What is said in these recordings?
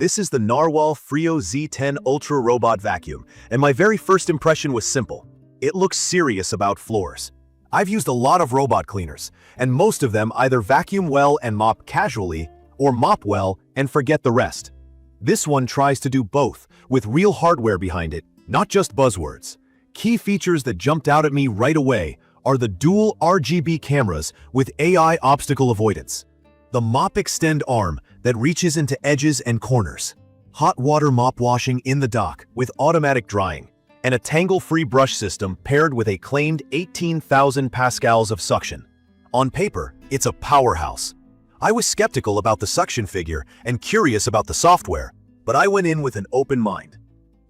This is the NARWAL Freo Z10 Ultra robot vacuum, and my very first impression was simple. It looks serious about floors. I've used a lot of robot cleaners, and most of them either vacuum well and mop casually, or mop well and forget the rest. This one tries to do both, with real hardware behind it, not just buzzwords. Key features that jumped out at me right away are the dual RGB cameras with AI obstacle avoidance, the mop extend arm that reaches into edges and corners, hot water mop washing in the dock with automatic drying, and a tangle-free brush system paired with a claimed 18,000 pascals of suction. On paper, it's a powerhouse. I was skeptical about the suction figure and curious about the software, but I went in with an open mind.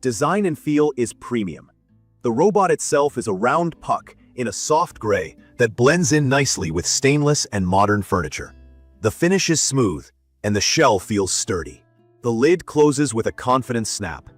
Design and feel is premium. The robot itself is a round puck in a soft gray that blends in nicely with stainless and modern furniture. The finish is smooth, and the shell feels sturdy. The lid closes with a confident snap.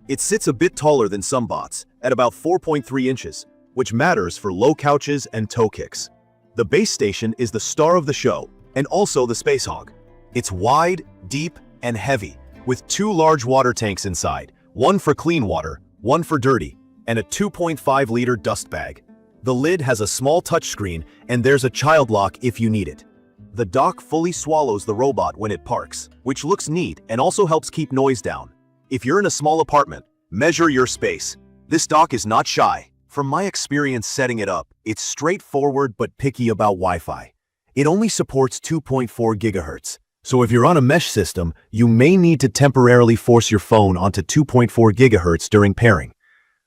It sits a bit taller than some bots, at about 4.3 inches, which matters for low couches and toe kicks. The base station is the star of the show, and also the space hog. It's wide, deep, and heavy, with two large water tanks inside, one for clean water, one for dirty, and a 2.5-liter dust bag. The lid has a small touchscreen, and there's a child lock if you need it. The dock fully swallows the robot when it parks, which looks neat and also helps keep noise down. If you're in a small apartment, measure your space. This dock is not shy. From my experience setting it up, it's straightforward but picky about Wi-Fi. It only supports 2.4 GHz, so if you're on a mesh system, you may need to temporarily force your phone onto 2.4 GHz during pairing.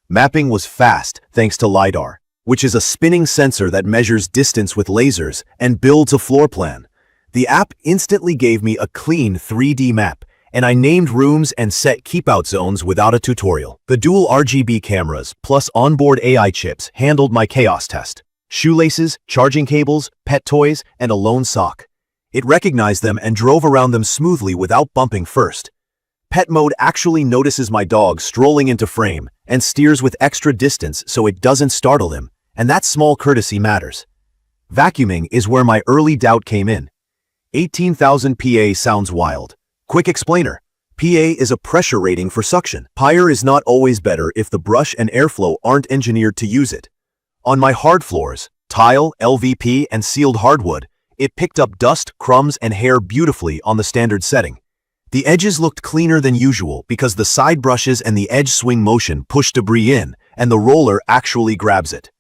Mapping was fast thanks to LiDAR, which is a spinning sensor that measures distance with lasers and builds a floor plan. The app instantly gave me a clean 3D map, and I named rooms and set keep-out zones without a tutorial. The dual RGB cameras plus onboard AI chips handled my chaos test. Shoelaces, charging cables, pet toys, and a lone sock. It recognized them and drove around them smoothly without bumping first. Pet mode actually notices my dog strolling into frame and steers with extra distance so it doesn't startle him, and that small courtesy matters. Vacuuming is where my early doubt came in. 18,000 PA sounds wild. Quick explainer. PA is a pressure rating for suction. Higher is not always better if the brush and airflow aren't engineered to use it. On my hard floors, tile, LVP, and sealed hardwood, it picked up dust, crumbs, and hair beautifully on the standard setting. The edges looked cleaner than usual because the side brushes and the edge swing motion push debris in, and the roller actually grabs it.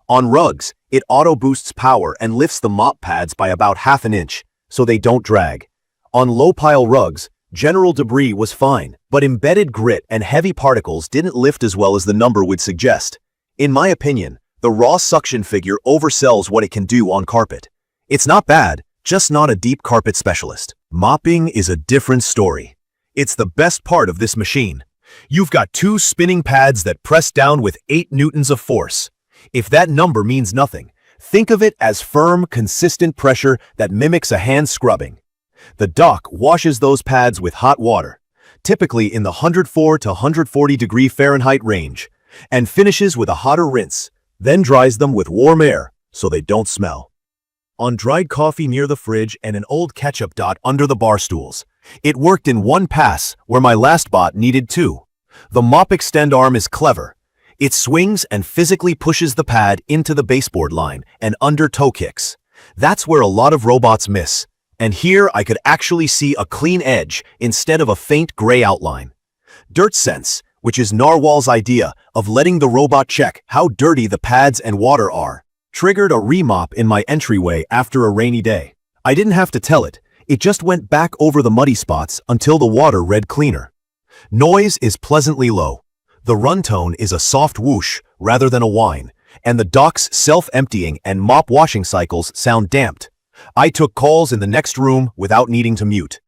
On rugs, it auto-boosts power and lifts the mop pads by about half an inch, so they don't drag. On low-pile rugs, general debris was fine, but embedded grit and heavy particles didn't lift as well as the number would suggest. In my opinion, the raw suction figure oversells what it can do on carpet. It's not bad, just not a deep carpet specialist. Mopping is a different story. It's the best part of this machine. You've got two spinning pads that press down with 8 newtons of force. If that number means nothing, think of it as firm, consistent pressure that mimics a hand scrubbing. The dock washes those pads with hot water, typically in the 104 to 140 degree Fahrenheit range, and finishes with a hotter rinse, then dries them with warm air so they don't smell. On dried coffee near the fridge and an old ketchup dot under the bar stools, it worked in one pass where my last bot needed 2. The mop extend arm is clever. It swings and physically pushes the pad into the baseboard line and under toe kicks. That's where a lot of robots miss. And here I could actually see a clean edge instead of a faint gray outline. Dirt Sense, which is NARWAL's idea of letting the robot check how dirty the pads and water are, triggered a remop in my entryway after a rainy day. I didn't have to tell it. It just went back over the muddy spots until the water read cleaner. Noise is pleasantly low. The run tone is a soft whoosh rather than a whine, and the dock's self-emptying and mop washing cycles sound damped. I took calls in the next room without needing to mute.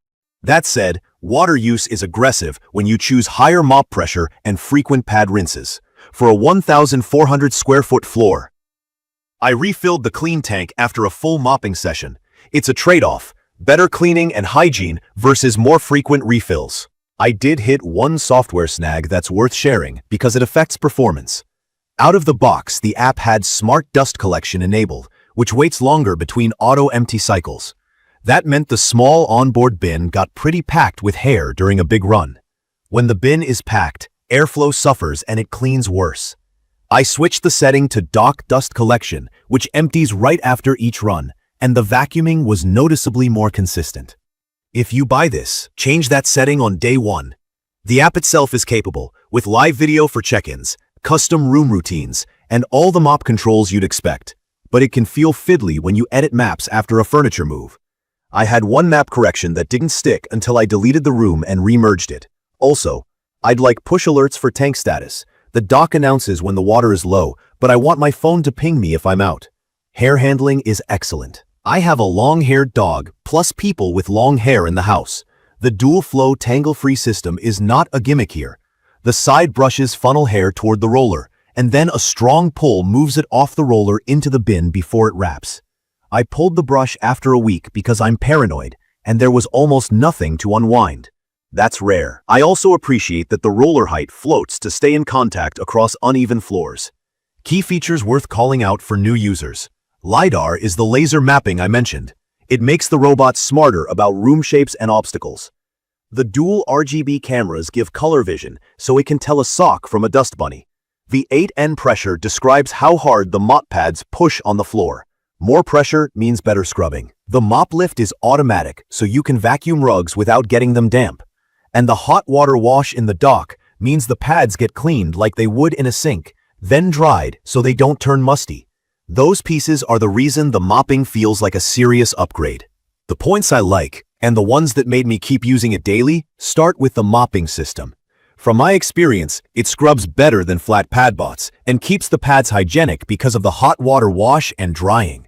That said, water use is aggressive when you choose higher mop pressure and frequent pad rinses. For a 1,400 square foot floor, I refilled the clean tank after a full mopping session. It's a trade-off, better cleaning and hygiene versus more frequent refills. I did hit one software snag that's worth sharing because it affects performance. Out of the box, the app had smart dust collection enabled, which waits longer between auto-empty cycles. That meant the small onboard bin got pretty packed with hair during a big run. When the bin is packed, airflow suffers and it cleans worse. I switched the setting to dock dust collection, which empties right after each run, and the vacuuming was noticeably more consistent. If you buy this, change that setting on day one. The app itself is capable, with live video for check-ins, custom room routines, and all the mop controls you'd expect. But it can feel fiddly when you edit maps after a furniture move. I had one map correction that didn't stick until I deleted the room and remerged it. Also, I'd like push alerts for tank status. The dock announces when the water is low, but I want my phone to ping me if I'm out. Hair handling is excellent. I have a long-haired dog, plus people with long hair in the house. The dual-flow tangle-free system is not a gimmick here. The side brushes funnel hair toward the roller, and then a strong pull moves it off the roller into the bin before it wraps. I pulled the brush after a week because I'm paranoid, and there was almost nothing to unwind. That's rare. I also appreciate that the roller height floats to stay in contact across uneven floors. Key features worth calling out for new users. LiDAR is the laser mapping I mentioned. It makes the robot smarter about room shapes and obstacles. The dual RGB cameras give color vision, so it can tell a sock from a dust bunny. The 8N pressure describes how hard the mop pads push on the floor. More pressure means better scrubbing. The mop lift is automatic, so you can vacuum rugs without getting them damp. And the hot water wash in the dock means the pads get cleaned like they would in a sink, then dried so they don't turn musty. Those pieces are the reason the mopping feels like a serious upgrade. The points I like, and the ones that made me keep using it daily, start with the mopping system. From my experience, it scrubs better than flat pad bots and keeps the pads hygienic because of the hot water wash and drying.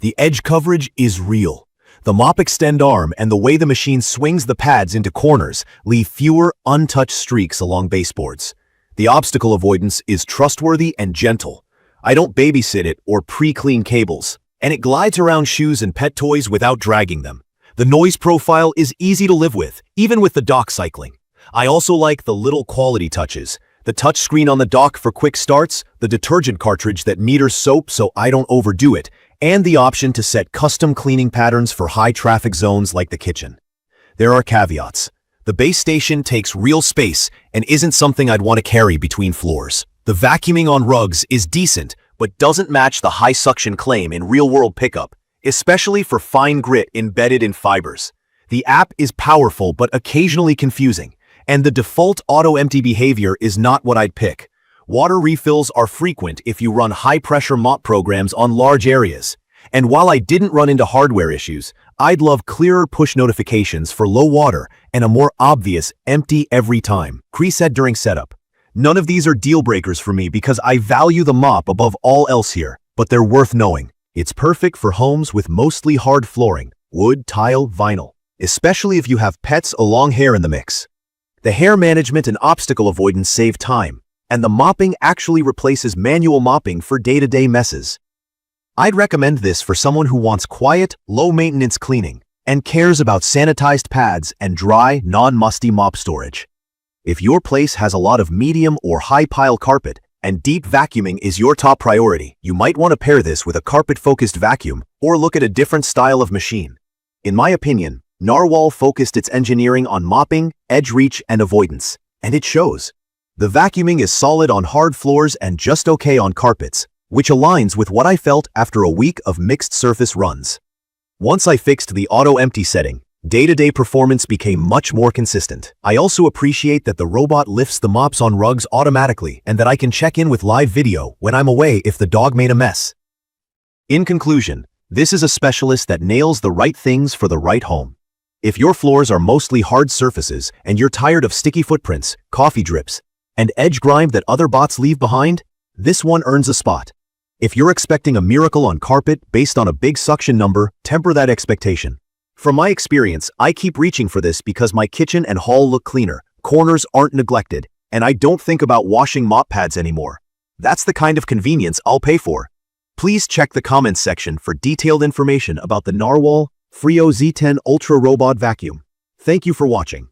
The edge coverage is real. The mop extend arm and the way the machine swings the pads into corners leave fewer untouched streaks along baseboards. The obstacle avoidance is trustworthy and gentle. I don't babysit it or pre-clean cables, and it glides around shoes and pet toys without dragging them. The noise profile is easy to live with, even with the dock cycling. I also like the little quality touches. The touch screen on the dock for quick starts, the detergent cartridge that meters soap so I don't overdo it, and the option to set custom cleaning patterns for high traffic zones like the kitchen. There are caveats. The base station takes real space and isn't something I'd want to carry between floors. The vacuuming on rugs is decent, but doesn't match the high suction claim in real-world pickup, especially for fine grit embedded in fibers. The app is powerful but occasionally confusing, and the default auto-empty behavior is not what I'd pick. Water refills are frequent if you run high-pressure mop programs on large areas. And while I didn't run into hardware issues, I'd love clearer push notifications for low water and a more obvious empty every time preset during setup. None of these are deal breakers for me because I value the mop above all else here, but they're worth knowing. It's perfect for homes with mostly hard flooring, wood, tile, vinyl, especially if you have pets or long hair in the mix. The hair management and obstacle avoidance save time, and the mopping actually replaces manual mopping for day-to-day messes. I'd recommend this for someone who wants quiet, low-maintenance cleaning and cares about sanitized pads and dry, non-musty mop storage. If your place has a lot of medium or high-pile carpet and deep vacuuming is your top priority, you might want to pair this with a carpet-focused vacuum or look at a different style of machine. In my opinion, NARWAL focused its engineering on mopping, edge reach, and avoidance, and it shows. The vacuuming is solid on hard floors and just okay on carpets, which aligns with what I felt after a week of mixed surface runs. Once I fixed the auto-empty setting, day-to-day performance became much more consistent. I also appreciate that the robot lifts the mops on rugs automatically and that I can check in with live video when I'm away if the dog made a mess. In conclusion, this is a specialist that nails the right things for the right home. If your floors are mostly hard surfaces and you're tired of sticky footprints, coffee drips, and edge grime that other bots leave behind, this one earns a spot. If you're expecting a miracle on carpet based on a big suction number, temper that expectation. From my experience, I keep reaching for this because my kitchen and hall look cleaner, corners aren't neglected, and I don't think about washing mop pads anymore. That's the kind of convenience I'll pay for. Please check the comments section for detailed information about the NARWAL Freo Z10 Ultra Robot Vacuum. Thank you for watching.